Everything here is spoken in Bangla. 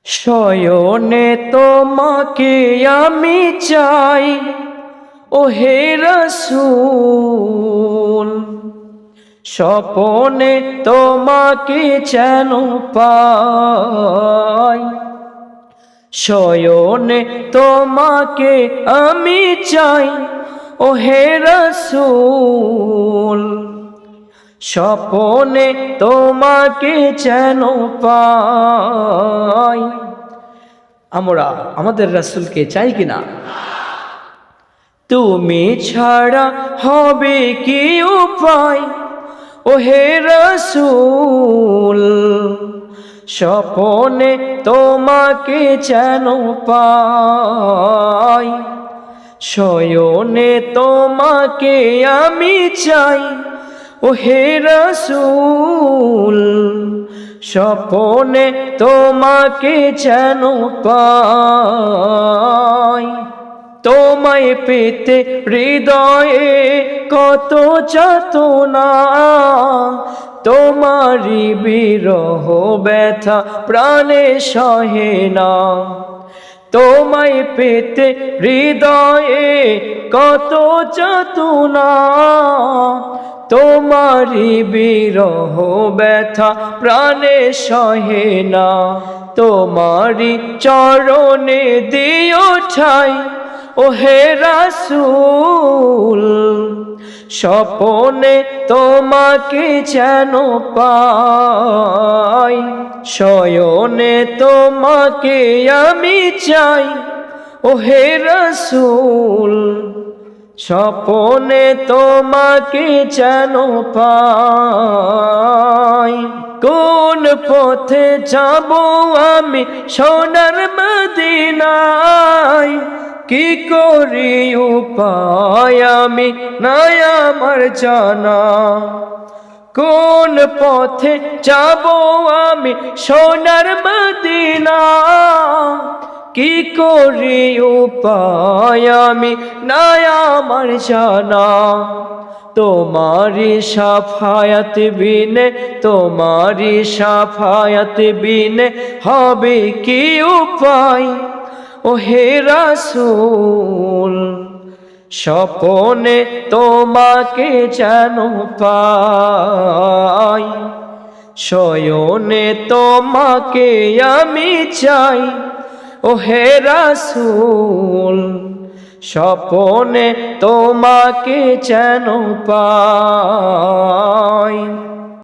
শয়নে তোমাকে আমি চাই ও হে রাসূল, স্বপনে তোমাকে যেন পাই। শয়নে তোমাকে আমি চাই ও হে রাসূল, স্বপনে তোমাকে যেন পাই। আমরা আমাদের রাসূলকে চাই কিনা? তুমি ছাড়া হবে কি উপায় ও হে রাসূল, স্বপনে তোমাকে যেন পাই। শয়নে তোমাকে আমি চাই ও হে রাসূল, স্বপনে তোমাকে যেন পাই। তোমায় পেতে হৃদয়ে কত যাতনা, তোমারি বিরহ ব্যথা প্রাণে সহে না। তোমায় পেতে হৃদয়ে কত যাতনা, তোমারি বিরহ ব্যথা প্রাণে সহে না। তোমারি চরণে দিও ঠাই ও হে রাসূল, স্বপনে তোমাকে যেন পাই। শয়নে তোমাকে আমি চাই ও হে রাসূল, স্বপনে তোমাকে যেন পাই। কোন পথে যাব আমি সোনার মদিনায়, কি করি উপায় আমি নাই আমার জানা। কোন পথে যাব আমি সোনার মদিনা, কি করি উপায় আমি নাই আমার জানা। তোমারি শাফায়াত বিনে, তোমারি শাফায়াত বিনে হবে কি উপায় ও হে রাসূল, স্বপনে তোমাকে যেন পাই। শয়নে তোমাকে আমি চাই ও হে রাসূল, স্বপনে তোমাকে যেন পাই।